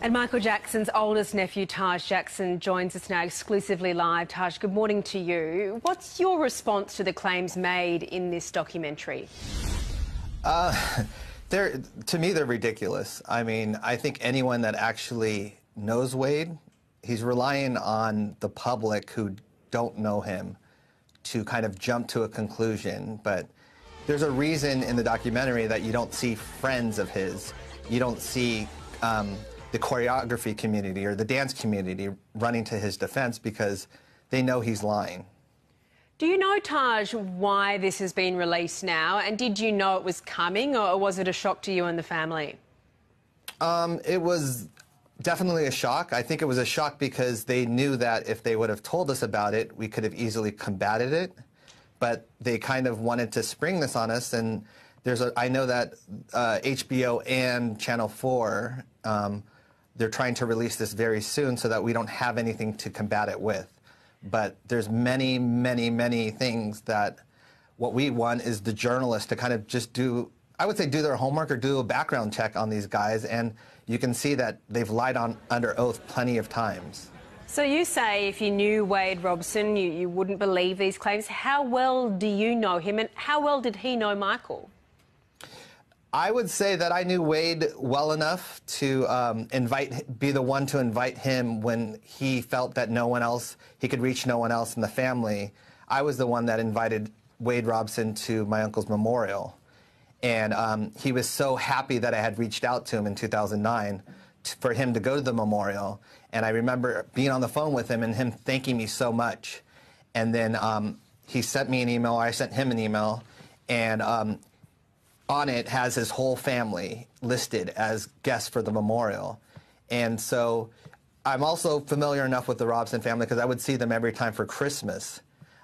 And Michael Jackson's oldest nephew, Taj Jackson, joins us now exclusively live. Taj, good morning to you. What's your response to the claims made in this documentary? To me, they're ridiculous. I mean, I think anyone that actually knows Wade, he's relying on the public who don't know him to kind of jump to a conclusion. But there's a reason in the documentary that you don't see friends of his. You don't see the choreography community or the dance community running to his defense because they know he's lying. Do you know, Taj, why this has been released now? And did you know it was coming, or was it a shock to you and the family? It was definitely a shock. I think it was a shock because they knew that if they would have told us about it, we could have easily combated it. But they kind of wanted to spring this on us. And I know that HBO and Channel 4, they're trying to release this very soon so that we don't have anything to combat it with. But there's many, many, many things that what we want is the journalists to kind of just do, I would say, do their homework or do a background check on these guys. And you can see that they've lied under oath plenty of times. So you say if you knew Wade Robson, you wouldn't believe these claims. How well do you know him, and how well did he know Michael? I would say that I knew Wade well enough to be the one to invite him when he felt that he could reach no one else in the family. I was the one that invited Wade Robson to my uncle's memorial. And he was so happy that I had reached out to him in 2009 for him to go to the memorial. And I remember being on the phone with him and him thanking me so much. And then he sent me an email, I sent him an email, and on it has his whole family listed as guests for the memorial. And so I'm also familiar enough with the Robson family because I would see them every time for Christmas.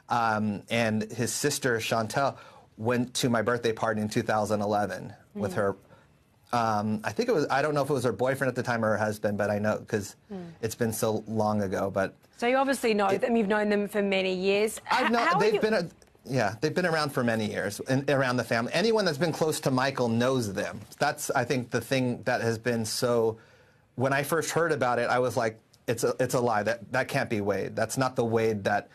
And his sister, Chantel, went to my birthday party in 2011 with her. I think it was, I don't know if it was her boyfriend at the time or her husband, but I know because it's been so long ago. But so you obviously know them, you've known them for many years. They've been around for many years around the family. Anyone that's been close to Michael knows them. That's, I think, the thing that has been so. When I first heard about it, I was like, it's a lie. That can't be Wade. That's not the Wade that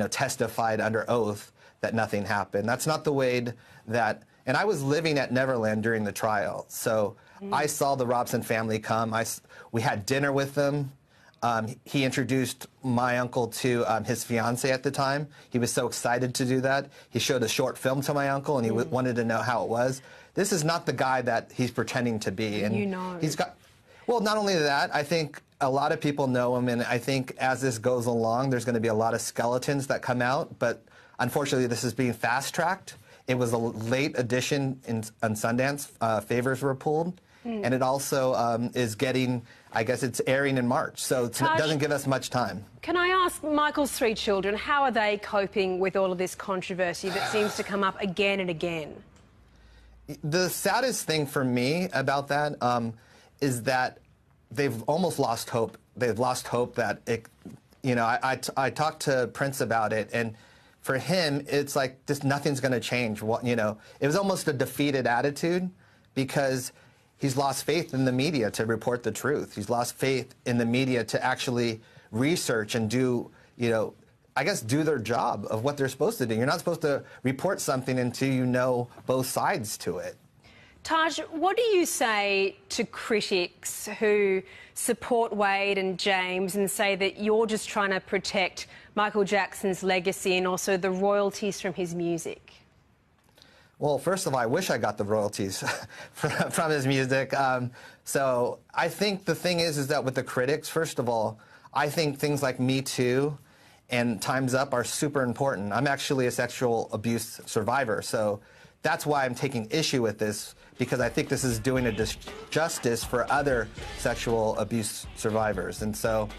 testified under oath that nothing happened. That's not the Wade that. And I was living at Neverland during the trial, so I saw the Robson family come. We had dinner with them. He introduced my uncle to his fiancée at the time. He was so excited to do that. He showed a short film to my uncle, and he wanted to know how it was. This is not the guy that he's pretending to be. And he's got. Well, not only that, I think a lot of people know him, and I think as this goes along, there's going to be a lot of skeletons that come out. But unfortunately, this is being fast-tracked. It was a late edition on Sundance. Favors were pulled. And it also is getting, I guess it's airing in March, so it doesn't give us much time. Can I ask Michael's 3 children, how are they coping with all of this controversy that seems to come up again and again? The saddest thing for me about that is that they've almost lost hope. They've lost hope that I talked to Prince about it, and for him, it's like nothing's going to change. It was almost a defeated attitude because he's lost faith in the media to report the truth. He's lost faith in the media to actually research and do their job of what they're supposed to do. You're not supposed to report something until you know both sides to it. Taj, what do you say to critics who support Wade and James and say that you're just trying to protect Michael Jackson's legacy and also the royalties from his music? Well, first of all, I wish I got the royalties from his music. So I think the thing is that with the critics, first of all, I think things like Me Too and Time's Up are super important. I'm actually a sexual abuse survivor, so that's why I'm taking issue with this, because I think this is doing a disjustice for other sexual abuse survivors. And so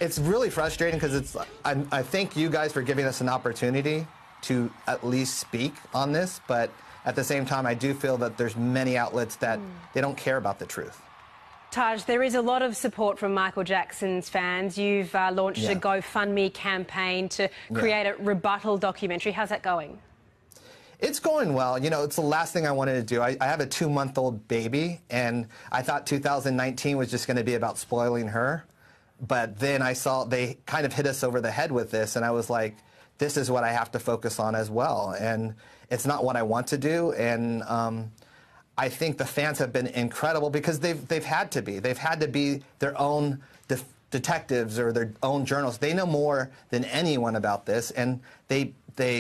it's really frustrating because I thank you guys for giving us an opportunity to at least speak on this, but at the same time, I do feel that there's many outlets that they don't care about the truth. Taj, there is a lot of support from Michael Jackson's fans. You've launched a GoFundMe campaign to create a rebuttal documentary. How's that going? It's going well. You know, it's the last thing I wanted to do. I have a 2-month-old baby, and I thought 2019 was just going to be about spoiling her. But then I saw they kind of hit us over the head with this, and I was like, this is what I have to focus on as well. And it's not what I want to do. And I think the fans have been incredible because they've had to be. They've had to be their own detectives or their own journalists. They know more than anyone about this, and they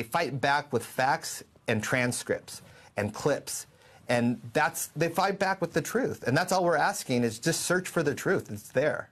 fight back with facts and transcripts and clips. And they fight back with the truth. And that's all we're asking is just search for the truth. It's there.